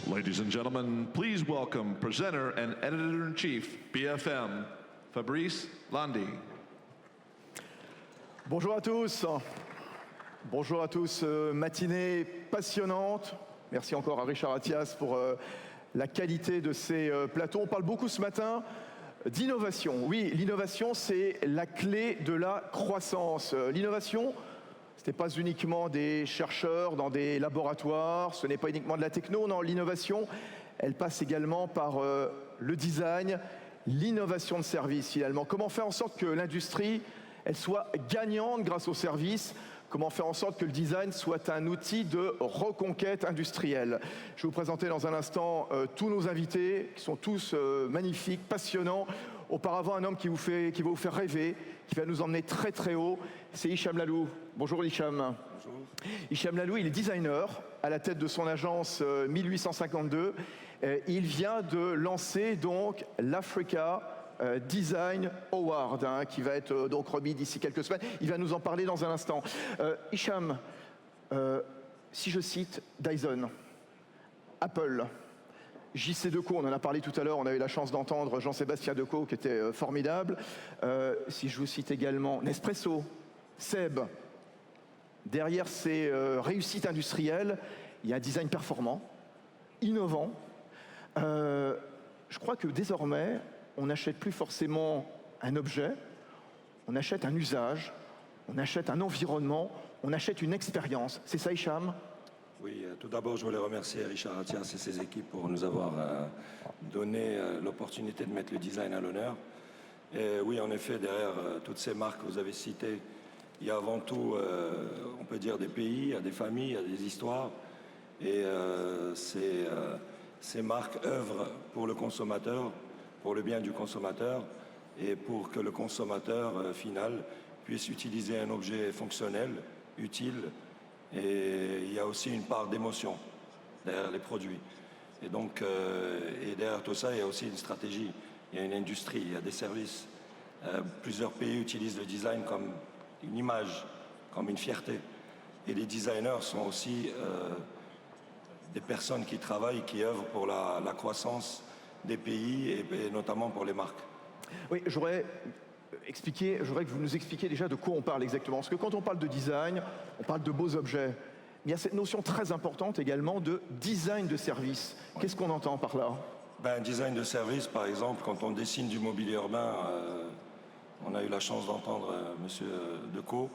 Ladies and gentlemen, please welcome presenter and editor-in-chief, BFM, Fabrice Lundy. Bonjour à tous. Bonjour à tous. Matinée passionnante. Merci encore à Richard Attias pour la qualité de ces plateaux. On parle beaucoup ce matin d'innovation. Oui, l'innovation, c'est la clé de la croissance. L'innovation, ce n'est pas uniquement des chercheurs dans des laboratoires, ce n'est pas uniquement de la techno, non, l'innovation, elle passe également par le design, l'innovation de service finalement. Comment faire en sorte que l'industrie, elle soit gagnante grâce au service? Comment faire en sorte que le design soit un outil de reconquête industrielle? Je vais vous présenter dans un instant tous nos invités, qui sont tous magnifiques, passionnants. Auparavant, un homme qui va vous faire rêver, qui va nous emmener très très haut, c'est Hicham Lalou. Bonjour Hicham. Bonjour. Hicham Lalou, il est designer à la tête de son agence 1852. Il vient de lancer donc l'Africa Design Award, qui va être donc remis d'ici quelques semaines. Il va nous en parler dans un instant. Hicham, si je cite Dyson, Apple, JC Decaux, on en a parlé tout à l'heure, on a eu la chance d'entendre Jean-Sébastien Decaux qui était formidable. Si je vous cite également Nespresso, Seb, derrière ces réussites industrielles, il y a un design performant, innovant. Je crois que désormais, on n'achète plus forcément un objet, on achète un usage, on achète un environnement, on achète une expérience. C'est ça, Hicham? Oui, tout d'abord, je voulais remercier Richard Attias et ses équipes pour nous avoir donné l'opportunité de mettre le design à l'honneur. Et oui, en effet, derrière toutes ces marques que vous avez citées, il y a avant tout, on peut dire, des pays, il y a des familles, il y a des histoires. Et ces marques œuvrent pour le consommateur, pour le bien du consommateur et pour que le consommateur final puisse utiliser un objet fonctionnel, utile, et il y a aussi une part d'émotion derrière les produits. Et donc, et derrière tout ça, il y a aussi une stratégie, il y a une industrie, il y a des services. Plusieurs pays utilisent le design comme une image, comme une fierté. Et les designers sont aussi des personnes qui travaillent, qui œuvrent pour la croissance des pays et notamment pour les marques. Oui, je voudrais que vous nous expliquiez déjà de quoi on parle exactement. Parce que quand on parle de design, on parle de beaux objets. Mais il y a cette notion très importante également de design de service. Qu'est-ce qu'on entend par là? Design de service, par exemple, quand on dessine du mobilier urbain, on a eu la chance d'entendre Monsieur Decaux,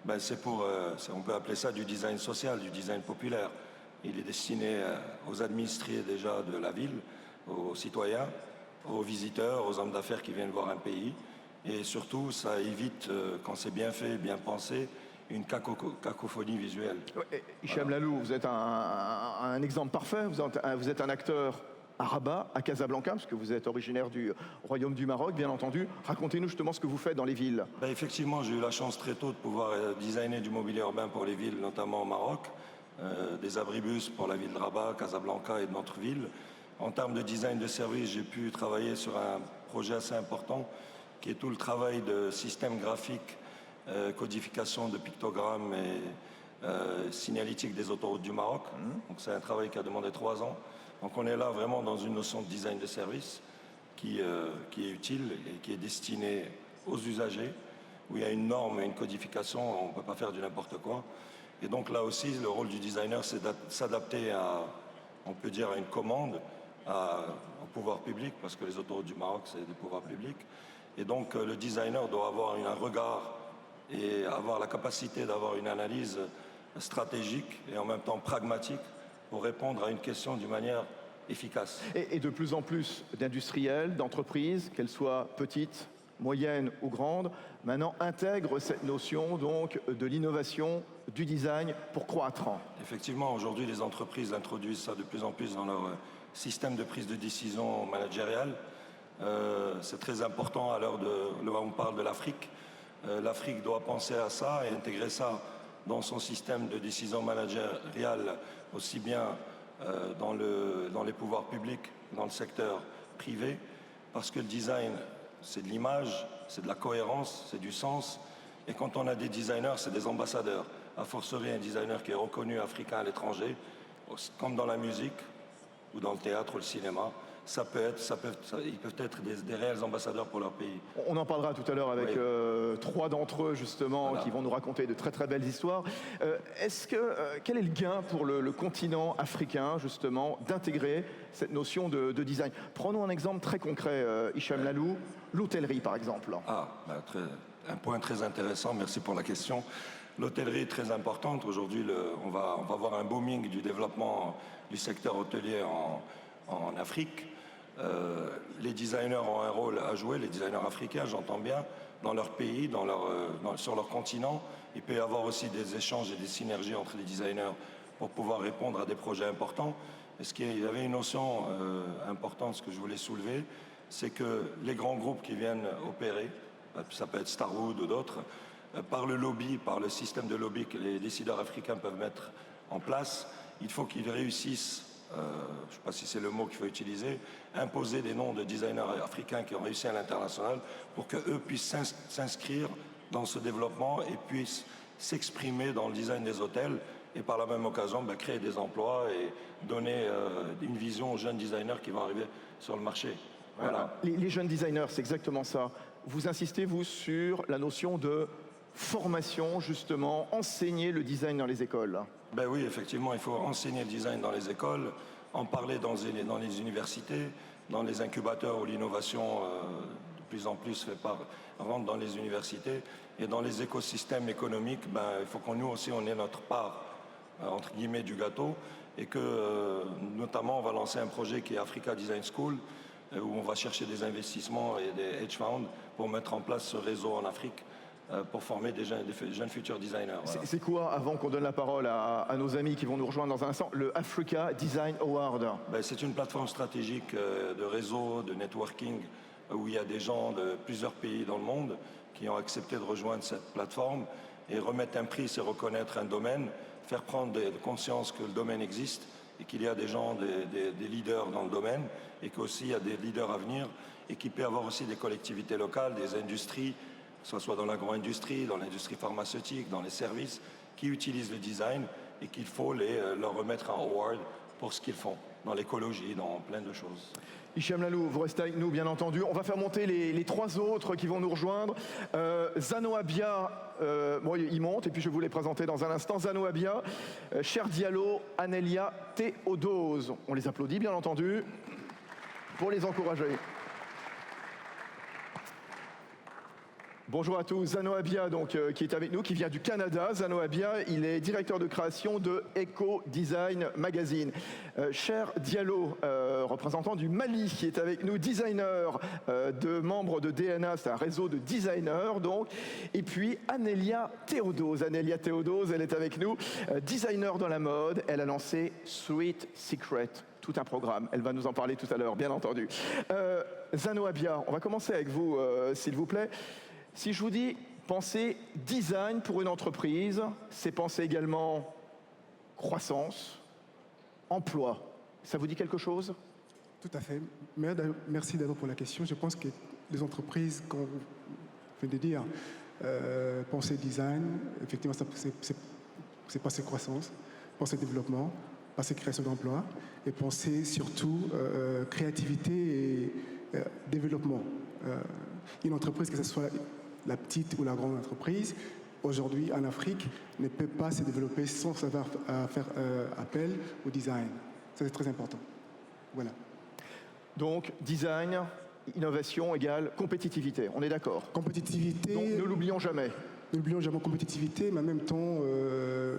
on peut appeler ça du design social, du design populaire. Il est destiné aux administrés déjà de la ville, aux citoyens, aux visiteurs, aux hommes d'affaires qui viennent voir un pays. Et surtout, ça évite, quand c'est bien fait, bien pensé, une cacophonie visuelle. Hicham Lalou, vous êtes un exemple parfait. Vous êtes un acteur à Rabat, à Casablanca, parce que vous êtes originaire du Royaume du Maroc, bien entendu. Racontez-nous justement ce que vous faites dans les villes. Effectivement, j'ai eu la chance très tôt de pouvoir designer du mobilier urbain pour les villes, notamment au Maroc. Des abribus pour la ville de Rabat, Casablanca et d'autres villes. En termes de design de service, j'ai pu travailler sur un projet assez important qui est tout le travail de système graphique, codification de pictogrammes et signalétique des autoroutes du Maroc. Donc c'est un travail qui a demandé 3 ans. Donc on est là vraiment dans une notion de design de service qui est utile et qui est destinée aux usagers, où il y a une norme et une codification, on ne peut pas faire du n'importe quoi. Et donc là aussi, le rôle du designer, c'est de s'adapter à, on peut dire, à une commande, au pouvoir public, parce que les autoroutes du Maroc, c'est des pouvoirs publics. Et donc le designer doit avoir un regard et avoir la capacité d'avoir une analyse stratégique et en même temps pragmatique pour répondre à une question d'une manière efficace. Et de plus en plus d'industriels, d'entreprises, qu'elles soient petites, moyennes ou grandes, maintenant intègrent cette notion donc de l'innovation, du design pour croître. Effectivement, aujourd'hui, les entreprises introduisent ça de plus en plus dans leur système de prise de décision managériale. C'est très important à l'heure où on parle de l'Afrique. L'Afrique doit penser à ça et intégrer ça dans son système de décision managériale, aussi bien dans les pouvoirs publics, dans le secteur privé, parce que le design, c'est de l'image, c'est de la cohérence, c'est du sens. Et quand on a des designers, c'est des ambassadeurs. A fortiori, un designer qui est reconnu africain à l'étranger, comme dans la musique, ou dans le théâtre ou le cinéma, ils peuvent être des réels ambassadeurs pour leur pays. On en parlera tout à l'heure avec trois d'entre eux justement qui vont nous raconter de très très belles histoires. Quel est le gain pour le continent africain justement d'intégrer cette notion de design? Prenons un exemple très concret, Hicham Lalou, l'hôtellerie par exemple. Un point très intéressant, merci pour la question. L'hôtellerie est très importante. Aujourd'hui, on va avoir un booming du développement du secteur hôtelier en Afrique. Les designers ont un rôle à jouer, les designers africains, j'entends bien, dans leur pays, sur leur continent. Il peut y avoir aussi des échanges et des synergies entre les designers pour pouvoir répondre à des projets importants. Il y avait une notion importante, ce que je voulais soulever, c'est que les grands groupes qui viennent opérer, ça peut être Starwood ou d'autres, par le lobby, par le système de lobby que les décideurs africains peuvent mettre en place, il faut qu'ils réussissent, je ne sais pas si c'est le mot qu'il faut utiliser, imposer des noms de designers africains qui ont réussi à l'international pour qu'eux puissent s'inscrire dans ce développement et puissent s'exprimer dans le design des hôtels et par la même occasion créer des emplois et donner une vision aux jeunes designers qui vont arriver sur le marché. Voilà. Les jeunes designers, c'est exactement ça. Vous insistez, vous, sur la notion de formation, justement, enseigner le design dans les écoles. Ben oui, effectivement, il faut enseigner le design dans les écoles, en parler dans les universités, dans les incubateurs où l'innovation de plus en plus rentre dans les universités et dans les écosystèmes économiques. Il faut qu'on nous aussi on ait notre part entre guillemets du gâteau et que notamment on va lancer un projet qui est Africa Design School où on va chercher des investissements et des hedge funds pour mettre en place ce réseau en Afrique pour former des jeunes futurs designers. Voilà. C'est quoi, avant qu'on donne la parole à nos amis qui vont nous rejoindre dans un instant, le Africa Design Award? C'est une plateforme stratégique de réseau, de networking, où il y a des gens de plusieurs pays dans le monde qui ont accepté de rejoindre cette plateforme et remettre un prix, c'est reconnaître un domaine, faire prendre conscience que le domaine existe et qu'il y a des gens, des leaders dans le domaine et qu'aussi il y a des leaders à venir et qu'il peut y avoir aussi des collectivités locales, des industries, que ce soit dans l'agro-industrie, dans l'industrie pharmaceutique, dans les services, qui utilisent le design et qu'il faut leur remettre un award pour ce qu'ils font, dans l'écologie, dans plein de choses. Hicham Lalou, vous restez avec nous, bien entendu. On va faire monter les trois autres qui vont nous rejoindre. Zano Abia, il monte, et puis je vais vous les présenter dans un instant. Zano Abia, Cher Diallo, Anelia Théodose. On les applaudit, bien entendu, pour les encourager. Bonjour à tous, Zano Abia qui est avec nous, qui vient du Canada. Zano Abia, il est directeur de création de Eco Design Magazine. Cher Diallo, représentant du Mali, qui est avec nous, designer, membre de DNA, c'est un réseau de designers donc. Et puis Anelia Théodose. Anelia Théodose, elle est avec nous, designer dans la mode. Elle a lancé Sweet Secret. Tout un programme, elle va nous en parler tout à l'heure, bien entendu. Zano Abia, on va commencer avec vous, s'il vous plaît. Si je vous dis penser design pour une entreprise, c'est penser également croissance, emploi. Ça vous dit quelque chose? Tout à fait. Merci d'abord pour la question. Je pense que les entreprises, comme vous venez de dire, penser design, effectivement, c'est penser croissance, penser développement, penser création d'emplois et penser surtout créativité et développement. Une entreprise, que ce soit la petite ou la grande entreprise, aujourd'hui en Afrique, ne peut pas se développer sans savoir faire appel au design. Ça, c'est très important. Voilà. Donc, design, innovation égale compétitivité. On est d'accord? Compétitivité. Donc, ne l'oublions jamais. Ne l'oublions jamais compétitivité, mais en même temps,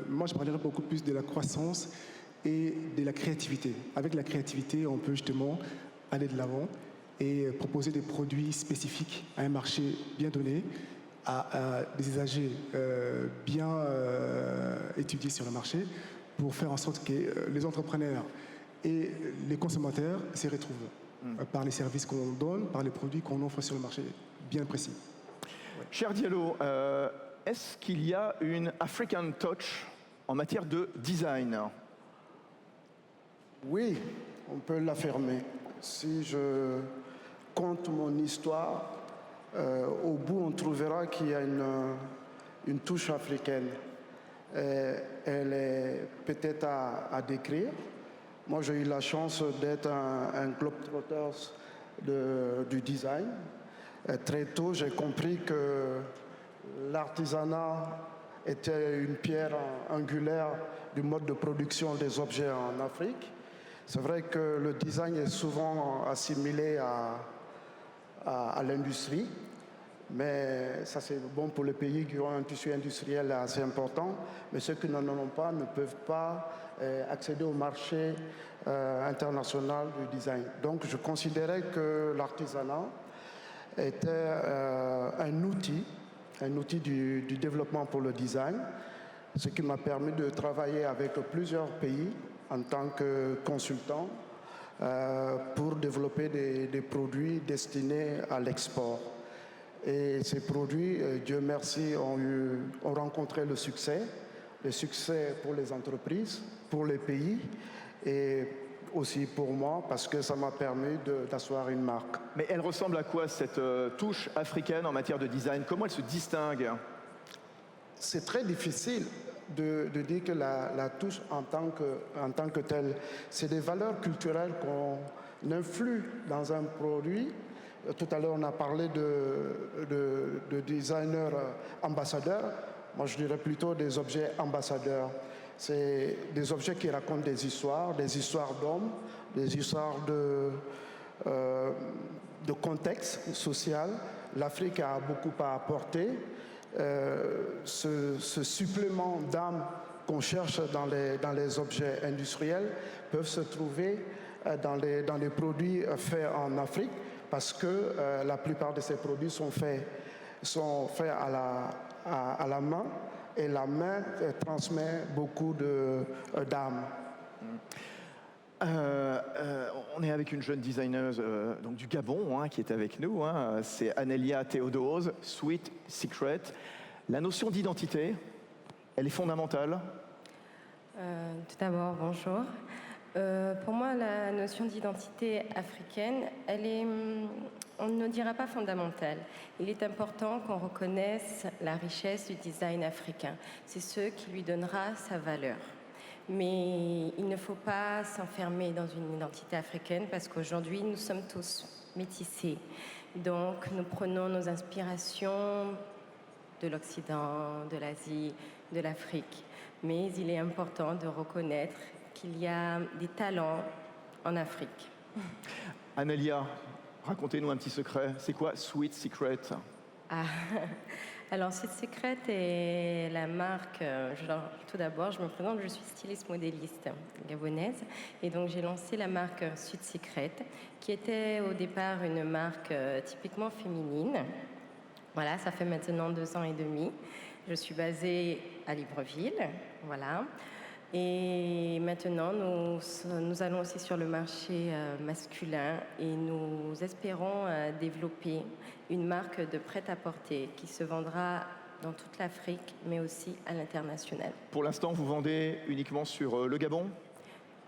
moi, je parlerai beaucoup plus de la croissance et de la créativité. Avec la créativité, on peut justement aller de l'avant et proposer des produits spécifiques à un marché bien donné, à des usagers bien étudiés sur le marché, pour faire en sorte que les entrepreneurs et les consommateurs s'y retrouvent par les services qu'on donne, par les produits qu'on offre sur le marché bien précis. Ouais. Cher Diallo, est-ce qu'il y a une African touch en matière de design? Oui, on peut l'affirmer. Si je compte mon histoire, au bout on trouvera qu'il y a une touche africaine. Elle est peut-être à décrire, Moi, j'ai eu la chance d'être un globetrotter du design. Très tôt, j'ai compris que l'artisanat était une pierre angulaire du mode de production des objets en Afrique. C'est vrai que le design est souvent assimilé à l'industrie, mais ça c'est bon pour les pays qui ont un tissu industriel assez important, mais ceux qui n'en ont pas ne peuvent pas accéder au marché international du design. Donc je considérais que l'artisanat était un outil du développement pour le design, ce qui m'a permis de travailler avec plusieurs pays en tant que consultant pour développer des produits destinés à l'export. Et ces produits, Dieu merci, ont rencontré le succès pour les entreprises, pour les pays et aussi pour moi parce que ça m'a permis d'asseoir une marque. Mais elle ressemble à quoi cette touche africaine en matière de design? Comment elle se distingue? C'est très difficile de dire que la touche en tant que telle, c'est des valeurs culturelles qu'on influe dans un produit. Tout à l'heure, on a parlé de designers ambassadeurs. Moi, je dirais plutôt des objets ambassadeurs. C'est des objets qui racontent des histoires d'hommes, des histoires de contexte social. L'Afrique a beaucoup à apporter. Ce supplément d'âme qu'on cherche dans les objets industriels peuvent se trouver dans les produits faits en Afrique parce que la plupart de ces produits sont faits à la main et la main transmet beaucoup d'âme. On est avec une jeune designer donc du Gabon qui est avec nous. C'est Anelia Théodose, Sweet Secret. La notion d'identité, elle est fondamentale. Tout d'abord, bonjour. Pour moi, la notion d'identité africaine, on ne dira pas fondamentale. Il est important qu'on reconnaisse la richesse du design africain. C'est ce qui lui donnera sa valeur. Mais il ne faut pas s'enfermer dans une identité africaine parce qu'aujourd'hui, nous sommes tous métissés. Donc, nous prenons nos inspirations de l'Occident, de l'Asie, de l'Afrique. Mais il est important de reconnaître qu'il y a des talents en Afrique. Anelia, racontez-nous un petit secret. C'est quoi Sweet Secret? Alors, Sweet Secret est la marque. Tout d'abord, je me présente, je suis styliste modéliste gabonaise. Et donc, j'ai lancé la marque Sweet Secret, qui était au départ une marque typiquement féminine. Voilà, ça fait maintenant 2 ans et demi. Je suis basée à Libreville. Voilà. Et maintenant, nous allons aussi sur le marché masculin et nous espérons développer une marque de prêt-à-porter qui se vendra dans toute l'Afrique, mais aussi à l'international. Pour l'instant, vous vendez uniquement sur le Gabon?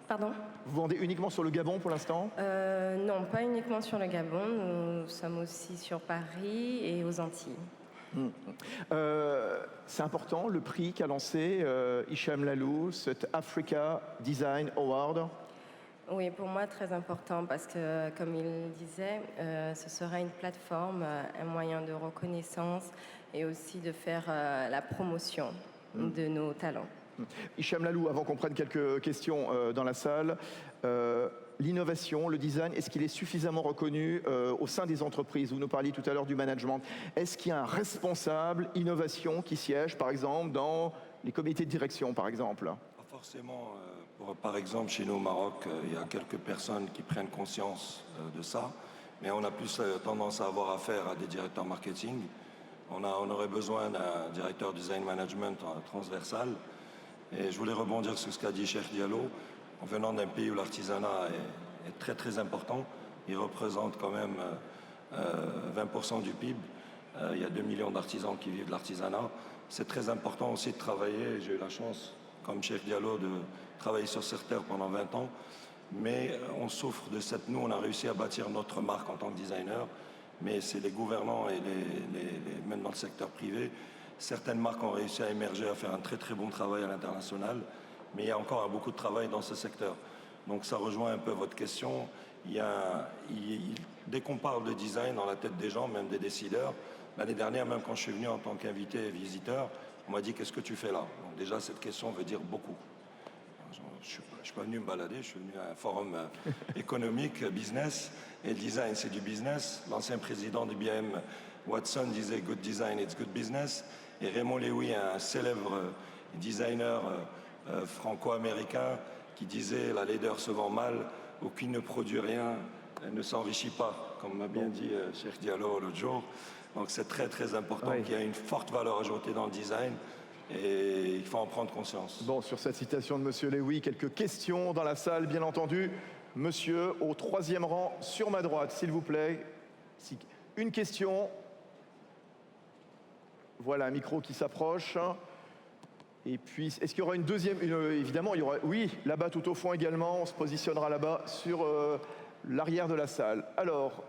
Pardon? Vous vendez uniquement sur le Gabon pour l'instant? Non, pas uniquement sur le Gabon. Nous sommes aussi sur Paris et aux Antilles. C'est important, le prix qu'a lancé Hicham Lalou, cet Africa Design Award. Oui, pour moi, très important parce que, comme il disait, ce sera une plateforme, un moyen de reconnaissance et aussi de faire la promotion de nos talents. Hicham Lalou, avant qu'on prenne quelques questions dans la salle, l'innovation, le design, est-ce qu'il est suffisamment reconnu au sein des entreprises? Vous nous parliez tout à l'heure du management. Est-ce qu'il y a un responsable innovation qui siège, par exemple, dans les comités de direction, par exemple? Pas forcément. Par exemple, chez nous au Maroc, il y a quelques personnes qui prennent conscience de ça, mais on a plus tendance à avoir affaire à des directeurs marketing. On aurait besoin d'un directeur design management transversal. Et je voulais rebondir sur ce qu'a dit Cheikh Diallo. En venant d'un pays où l'artisanat est très très important, il représente quand même 20% du PIB. Il y a 2 millions d'artisans qui vivent de l'artisanat. C'est très important aussi de travailler. J'ai eu la chance, comme Cheikh Diallo, de travailler sur cette terre pendant 20 ans. Mais on souffre de cette... Nous, on a réussi à bâtir notre marque en tant que designer, mais c'est les gouvernants et même dans le secteur privé. Certaines marques ont réussi à émerger, à faire un très très bon travail à l'international, mais il y a encore beaucoup de travail dans ce secteur. Donc ça rejoint un peu votre question. Dès qu'on parle de design dans la tête des gens, même des décideurs, l'année dernière, même quand je suis venu en tant qu'invité et visiteur, on m'a dit qu'est-ce que tu fais là? Donc déjà, cette question veut dire beaucoup. Je ne suis pas venu me balader, je suis venu à un forum économique, business, et le design, c'est du business. L'ancien président de IBM, Watson, disait « good design, it's good business ». Et Raymond Lewy, un célèbre designer franco-américain, qui disait « la laideur se vend mal, ou qui ne produit rien, elle ne s'enrichit pas », comme m'a bien dit Cheikh Diallo l'autre jour. Donc c'est très très important qu'il y ait une forte valeur ajoutée dans le design. Et il faut en prendre conscience. Bon, sur cette citation de Monsieur Lewy, quelques questions dans la salle, bien entendu. Monsieur, au 3e rang, sur ma droite, s'il vous plaît. Une question. Voilà, un micro qui s'approche. Et puis, est-ce qu'il y aura une deuxième évidemment, il y aura... Oui, là-bas, tout au fond également. On se positionnera là-bas, sur l'arrière de la salle. Alors,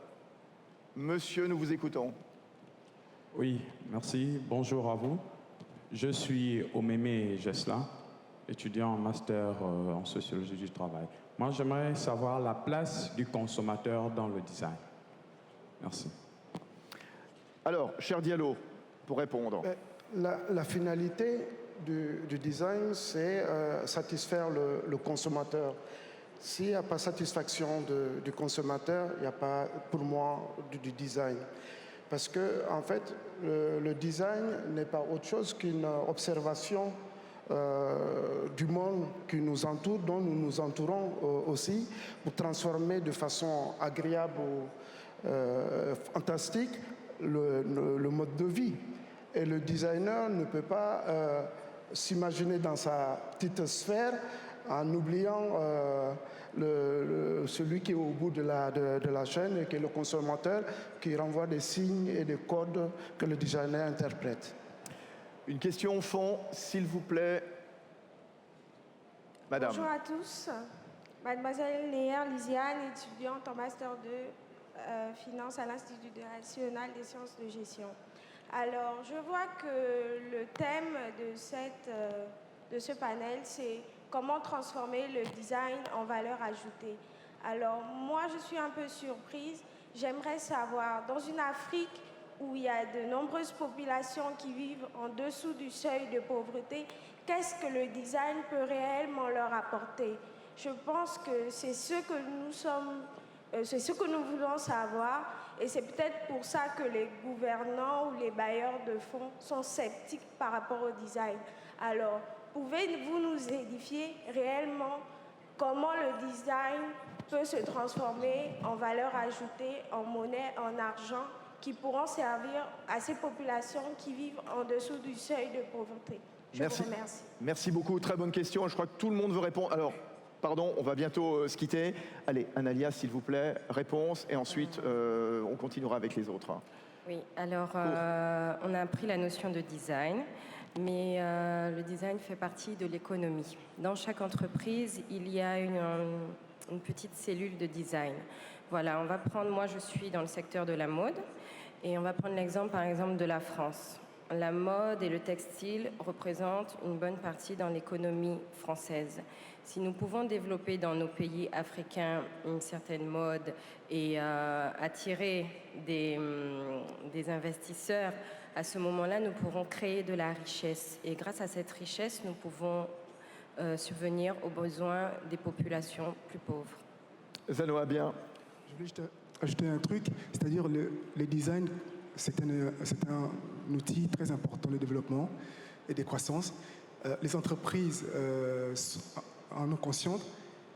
monsieur, nous vous écoutons. Oui, merci. Bonjour à vous. Je suis Omémé Gesla, étudiant en master en sociologie du travail. Moi, j'aimerais savoir la place du consommateur dans le design. Merci. Alors, cher Diallo, pour répondre. La finalité du design, c'est satisfaire le consommateur. S'il n'y a pas satisfaction du consommateur, il n'y a pas, pour moi, du design. Parce que, en fait, le design n'est pas autre chose qu'une observation du monde qui nous entoure, dont nous nous entourons aussi, pour transformer de façon agréable ou fantastique le mode de vie. Et le designer ne peut pas s'imaginer dans sa petite sphère en oubliant celui qui est au bout de la chaîne et qui est le consommateur, qui renvoie des signes et des codes que le designer interprète. Une question au fond, s'il vous plaît. Madame. Bonjour à tous. Mademoiselle Léa Lisiane, étudiante en Master 2 Finance à l'Institut national des sciences de gestion. Alors, je vois que le thème de ce panel, c'est comment transformer le design en valeur ajoutée. Alors, moi, je suis un peu surprise. J'aimerais savoir, dans une Afrique où il y a de nombreuses populations qui vivent en dessous du seuil de pauvreté, qu'est-ce que le design peut réellement leur apporter? Je pense que c'est ce que nous voulons savoir, et c'est peut-être pour ça que les gouvernants ou les bailleurs de fonds sont sceptiques par rapport au design. Alors, pouvez-vous nous édifier réellement comment le design peut se transformer en valeur ajoutée, en monnaie, en argent, qui pourront servir à ces populations qui vivent en dessous du seuil de pauvreté? Je vous remercie. Merci beaucoup, très bonne question. Je crois que tout le monde veut répondre. Alors, pardon, on va bientôt se quitter. Allez, Analia, s'il vous plaît, réponse, et ensuite on continuera avec les autres. Oui, alors on a appris la notion de design, mais le design fait partie de l'économie. Dans chaque entreprise, il y a une petite cellule de design. Voilà, on va prendre, moi je suis dans le secteur de la mode, et on va prendre l'exemple par exemple de la France. La mode et le textile représentent une bonne partie dans l'économie française. Si nous pouvons développer dans nos pays africains une certaine mode et attirer des investisseurs, à ce moment-là, nous pourrons créer de la richesse. Et grâce à cette richesse, nous pouvons subvenir aux besoins des populations plus pauvres. Zanoa, bien. Je voulais juste ajouter un truc, c'est-à-dire le design, c'est un outil très important de développement et de croissance. Les entreprises en ont conscience,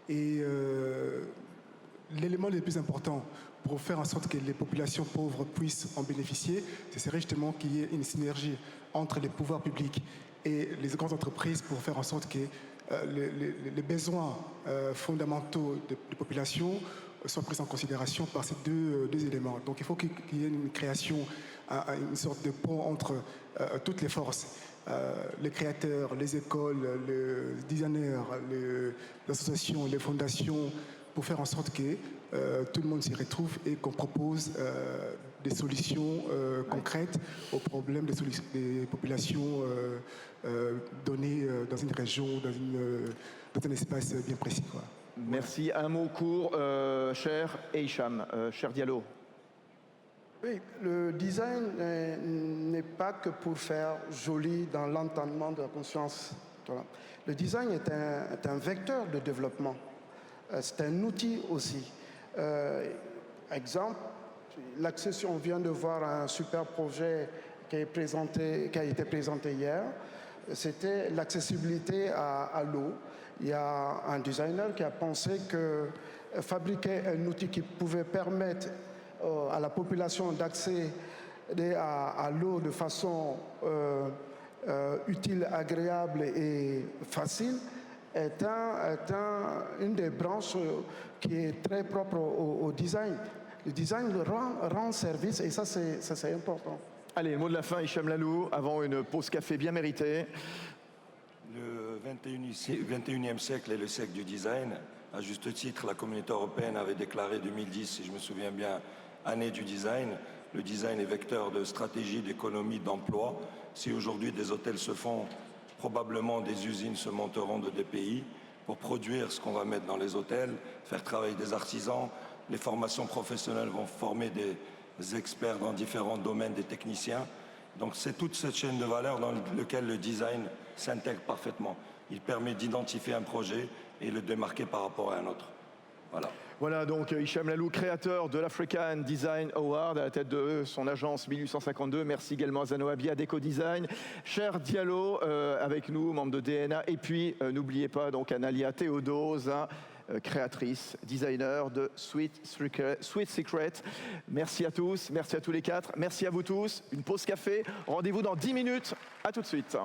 et l'élément le plus important pour faire en sorte que les populations pauvres puissent en bénéficier, ce serait justement qu'il y ait une synergie entre les pouvoirs publics et les grandes entreprises pour faire en sorte que les besoins fondamentaux des populations soient pris en considération par ces deux éléments. Donc il faut qu'il y ait une création, une sorte de pont entre toutes les forces. Les créateurs, les écoles, les designers, les associations, les fondations, pour faire en sorte que tout le monde s'y retrouve et qu'on propose des solutions concrètes aux problèmes des populations données dans une région, dans un espace bien précis, quoi. Merci. Un mot court, cher Hicham, cher Diallo. Oui, le design n'est pas que pour faire joli dans l'entendement de la conscience. Voilà. Le design est un vecteur de développement. C'est un outil aussi. Exemple, l'accession, on vient de voir un super projet qui a été présenté hier. C'était l'accessibilité à l'eau. Il y a un designer qui a pensé que fabriquer un outil qui pouvait permettre à la population d'accéder à l'eau de façon utile, agréable et facile est une des branches qui est très propre au design. Le design rend service et ça c'est important. Allez, le mot de la fin, Hicham Lalou, avant une pause café bien méritée. Le 21e siècle est le siècle du design. À juste titre, la communauté européenne avait déclaré 2010, si je me souviens bien, année du design. Le design est vecteur de stratégie, d'économie, d'emploi. Si aujourd'hui des hôtels se font, probablement des usines se monteront de des pays pour produire ce qu'on va mettre dans les hôtels, faire travailler des artisans. Les formations professionnelles vont former des experts dans différents domaines, des techniciens. Donc c'est toute cette chaîne de valeur dans laquelle le design s'intègre parfaitement. Il permet d'identifier un projet et le démarquer par rapport à un autre. Voilà. Voilà donc Hicham Lalou, créateur de l'African Design Award à la tête de son agence 1852. Merci également à Zano Abia d'EcoDesign. Cher Diallo, avec nous, membre de DNA. Et puis, n'oubliez pas donc Analia Théodose, créatrice, designer de Sweet Secret. Merci à tous, merci à tous les quatre. Merci à vous tous. Une pause café. Rendez-vous dans 10 minutes. À tout de suite.